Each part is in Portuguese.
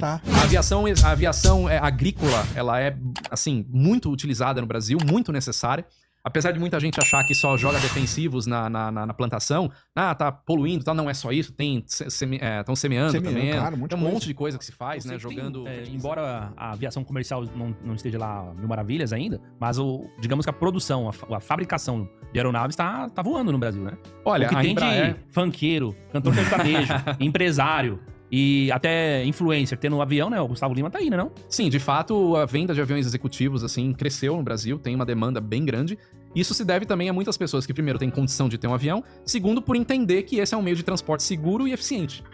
Tá. A aviação agrícola, ela é, assim, muito utilizada no Brasil, muito necessária. Apesar de muita gente achar que só joga defensivos na plantação, tá poluindo, tá, não é só isso, estão semeando também. Claro, tem um monte de coisa que se faz, né, jogando... embora a aviação comercial não esteja lá mil maravilhas ainda, mas digamos que a produção, a fabricação de aeronaves tá voando no Brasil, né? Olha, o que a tem Embraer... de funkeiro, cantor sertanejo, empresário e até influencer tendo um avião, né? O Gustavo Lima tá aí, né, não? Sim, de fato, a venda de aviões executivos, assim, cresceu no Brasil, tem uma demanda bem grande. Isso se deve também a muitas pessoas que, primeiro, têm condição de ter um avião, segundo, por entender que esse é um meio de transporte seguro e eficiente.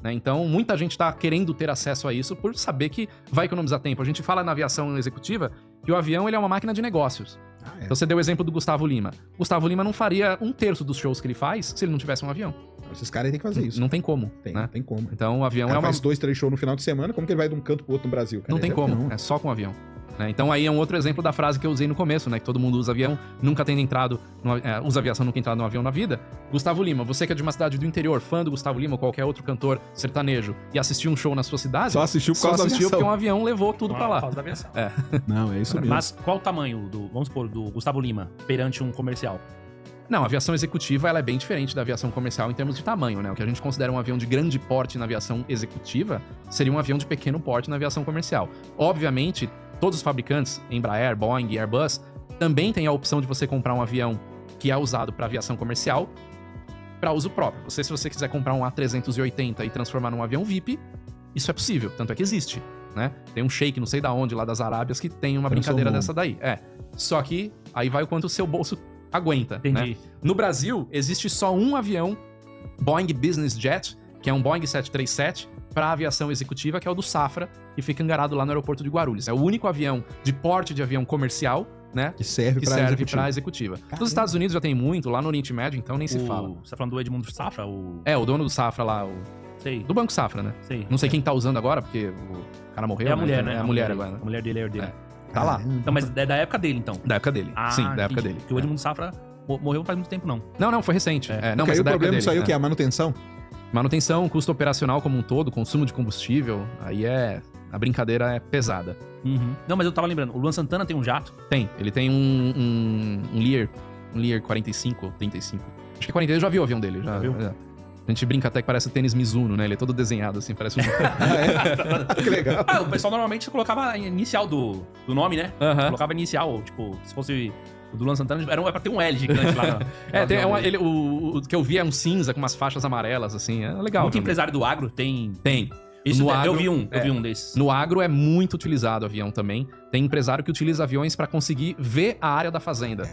Né? Então, muita gente tá querendo ter acesso a isso por saber que vai economizar tempo. A gente fala na aviação executiva que o avião ele é uma máquina de negócios. Então, você deu o exemplo do Gustavo Lima. Gustavo Lima não faria 1/3 dos shows que ele faz se ele não tivesse um avião. Esses caras aí têm que fazer isso. Não tem como. Não tem como. Então, o avião faz 2, 3 shows no final de semana, como que ele vai de um canto pro outro no Brasil? Cara? Não tem como, é só com avião. Né? Então aí é um outro exemplo da frase que eu usei no começo, né? Que todo mundo usa avião, nunca tendo entrado, usa aviação, nunca entrado no avião na vida. Gustavo Lima, você que é de uma cidade do interior, fã do Gustavo Lima ou qualquer outro cantor sertanejo, e assistiu um show na sua cidade... Só assistiu por causa da aviação. porque um avião levou tudo pra lá. Por causa da aviação. Não, é isso mesmo. Mas qual o tamanho vamos supor, do Gustavo Lima perante um comercial? Não, a aviação executiva ela é bem diferente da aviação comercial em termos de tamanho, né? O que a gente considera um avião de grande porte na aviação executiva seria um avião de pequeno porte na aviação comercial. Obviamente, todos os fabricantes, Embraer, Boeing e Airbus, também têm a opção de você comprar um avião que é usado para aviação comercial para uso próprio. Se você quiser comprar um A380 e transformar num avião VIP, isso é possível, tanto é que existe, né? Tem um sheik, não sei da onde, lá das Arábias, que tem uma brincadeira dessa daí. Só que aí vai o quanto o seu bolso aguenta. Entendi. Né? No Brasil, existe só um avião Boeing Business Jet, que é um Boeing 737, para aviação executiva, que é o do Safra, que fica engarado lá no aeroporto de Guarulhos. É o único avião de porte de avião comercial, né? Que serve pra executiva. Nos Estados Unidos já tem muito, lá no Oriente Médio, então nem se fala. Você tá falando do Edmundo Safra? O dono do Safra lá, Sei. do Banco Safra, né? Sei. Não sei quem tá usando agora, porque o cara morreu. É a mulher, né? É a mulher agora. A mulher dele é herdeira. Tá lá. Então, mas é da época dele, então? Da época dele. Sim, da época dele. Porque o Edmundo Safra morreu faz muito tempo, não. Não, foi recente. Não, mas o problema disso aí é o que? A manutenção? Manutenção, custo operacional como um todo, consumo de combustível, aí a brincadeira é pesada. Uhum. Não, mas eu tava lembrando, o Luan Santana tem um jato? Tem, ele tem um Lear 45 ou 35. Acho que é 40, eu já vi o avião dele. Já viu? A gente brinca até que parece o tênis Mizuno, né? Ele é todo desenhado assim, parece um... Que legal. O pessoal normalmente colocava a inicial do nome, né? Colocava a inicial, tipo, se fosse... O do Luan Santana era pra ter um L gigante lá. O que eu vi é um cinza com umas faixas amarelas, assim. É legal. Muito empresário do agro tem... Isso, no agro, eu vi um desses. No agro é muito utilizado o avião também. Tem empresário que utiliza aviões pra conseguir ver a área da fazenda.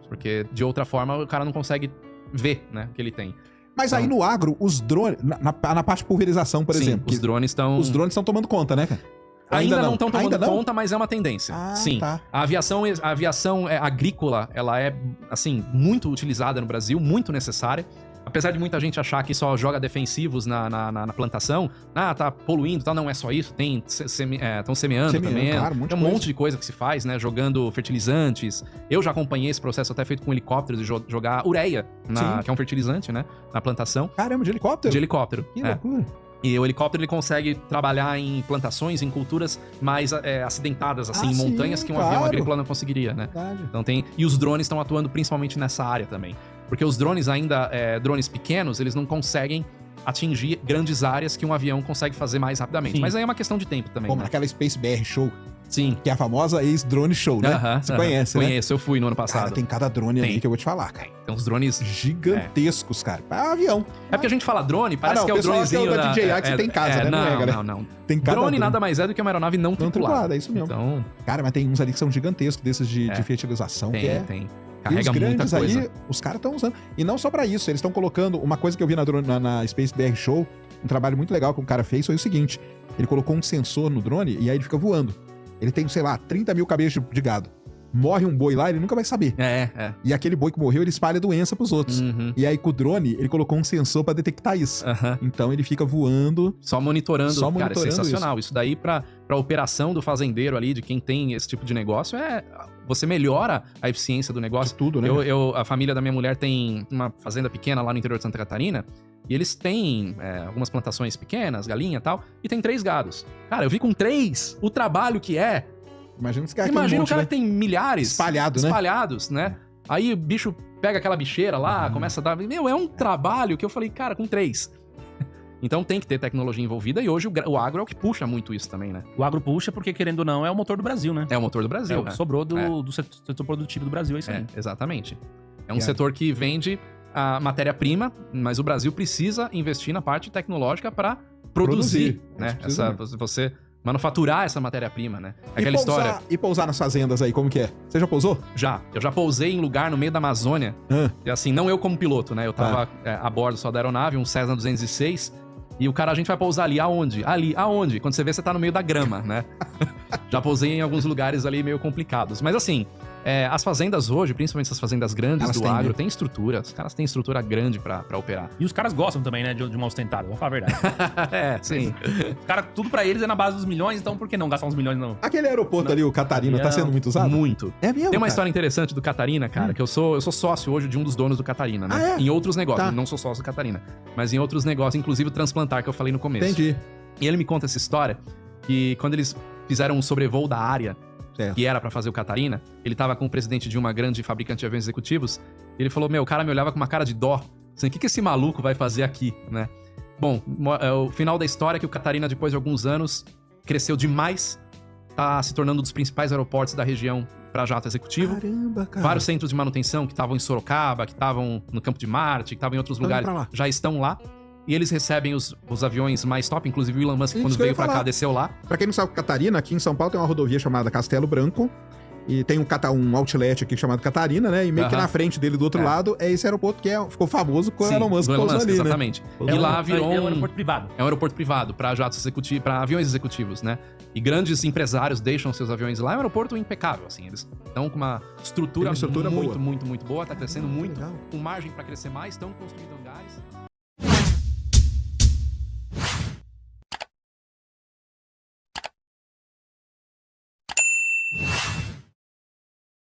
Porque, de outra forma, o cara não consegue ver, né, o que ele tem. Mas aí no agro, os drones... Na parte de pulverização, por exemplo. Os drones estão tomando conta, né, cara? Ainda não estão tomando conta, mas é uma tendência. Sim. Tá. A aviação agrícola, ela é, assim, muito utilizada no Brasil, muito necessária. Apesar de muita gente achar que só joga defensivos na plantação, tá poluindo, tá, não é só isso, estão semeando também. Claro, tem um monte de coisa que se faz, né, jogando fertilizantes. Eu já acompanhei esse processo até feito com helicópteros, de jogar ureia, que é um fertilizante, né, na plantação. Caramba, de helicóptero? De helicóptero. Que loucura. E o helicóptero ele consegue trabalhar em plantações, em culturas mais acidentadas, assim, em montanhas que um avião agrícola não conseguiria, né? Verdade. Então e os drones estão atuando principalmente nessa área também. Porque os drones ainda, drones pequenos, eles não conseguem atingir grandes áreas que um avião consegue fazer mais rapidamente. Sim. Mas aí é uma questão de tempo também. Como né? naquela Space BR Show. Sim. Que é a famosa ex-drone show, né? Você conhece, né? Conheço, eu fui no ano passado. Cara, tem cada drone ali que eu vou te falar, cara. Tem uns drones gigantescos, cara. Para avião. É porque a gente fala drone, parece que é o dronezinho da DJI que você tem em casa, né? Não. Tem cada drone nada mais é do que uma aeronave não tripulada. É isso mesmo. Então... Cara, mas tem uns ali que são gigantescos, desses de fertilização. Tem. Carrega e os grandes muita coisa. aí, os caras estão usando. E não só pra isso, eles estão colocando... Uma coisa que eu vi na Space BR Show, um trabalho muito legal que um cara fez, foi o seguinte. Ele colocou um sensor no drone e aí ele fica voando. Ele tem, sei lá, 30 mil cabeças de gado. Morre um boi lá, ele nunca vai saber. E aquele boi que morreu, ele espalha doença pros outros. E aí com o drone, ele colocou um sensor pra detectar isso. Então ele fica voando... Só monitorando, cara, é sensacional. Isso daí pra operação do fazendeiro ali, de quem tem esse tipo de negócio, você melhora a eficiência do negócio. De tudo, né? A família da minha mulher tem uma fazenda pequena lá no interior de Santa Catarina, e eles têm algumas plantações pequenas, galinha e tal, e tem 3 gados. Cara, eu vi com 3 o trabalho que é. Imagina esse cara Imagina monte, o cara né? que tem milhares Espalhados, né? Aí o bicho pega aquela bicheira lá, começa a dar... Meu, é um trabalho que eu falei, cara, com 3. Então tem que ter tecnologia envolvida, e hoje o agro é o que puxa muito isso também, né? O agro puxa porque, querendo ou não, é o motor do Brasil, né? É o motor do Brasil. É o que sobrou do setor produtivo do Brasil, é isso aí. Exatamente. É um setor que vende a matéria-prima, mas o Brasil precisa investir na parte tecnológica para produzir, né? Você manufaturar essa matéria-prima, né? Aquela história. E pousar nas fazendas aí, como que é? Você já pousou? Eu já pousei em lugar no meio da Amazônia. E assim, não eu como piloto, né? Eu tava a bordo só da aeronave, um Cessna 206. E o cara, a gente vai pousar ali, aonde? Ali, aonde? Quando você vê, você tá no meio da grama, né? Já pousei em alguns lugares ali meio complicados. Mas assim, as fazendas hoje, principalmente essas fazendas grandes do agro, tem estrutura. Os caras têm estrutura grande pra operar. E os caras gostam também, né, de uma ostentada, vamos falar a verdade. Sim. Os caras, tudo pra eles é na base dos milhões, então por que não gastar uns milhões não? Aquele aeroporto ali, o Catarina, tá sendo muito usado? Muito. É mesmo, Tem uma cara? história interessante do Catarina, cara, que eu sou sócio hoje de um dos donos do Catarina, né? Ah, é? Em outros negócios. Tá. Não sou sócio do Catarina, mas em outros negócios, inclusive o transplantar que eu falei no começo. Entendi. E ele me conta essa história, que quando eles fizeram um sobrevoo da área, Certo. que era pra fazer o Catarina, ele tava com o presidente de uma grande fabricante de aviões executivos, e ele falou, o cara me olhava com uma cara de dó, assim, o que esse maluco vai fazer aqui, né? Bom, o final da história é que o Catarina, depois de alguns anos, cresceu demais, tá se tornando um dos principais aeroportos da região para jato executivo. Caramba, cara. Vários centros de manutenção que estavam em Sorocaba, que estavam no Campo de Marte, que estavam em outros lugares, pra lá. já estão lá. E eles recebem os aviões mais top, inclusive o Elon Musk, Isso quando que eu ia veio pra cá, falar. desceu lá. Pra quem não sabe, Catarina, aqui em São Paulo tem uma rodovia chamada Castelo Branco. E tem um outlet aqui chamado Catarina, né? E meio que na frente dele, do outro lado, é esse aeroporto que ficou famoso quando o Elon Musk do Elon pousou Musk, ali, exatamente. né? E lá virou É um aeroporto privado. É um aeroporto privado para jatos executivos, para aviões executivos, né? E grandes empresários deixam seus aviões lá. É um aeroporto impecável, assim. Eles estão com uma estrutura, Tem uma estrutura muito, boa. muito, muito boa. Tá crescendo muito. Legal. Com margem para crescer mais. Estão construindo hangares.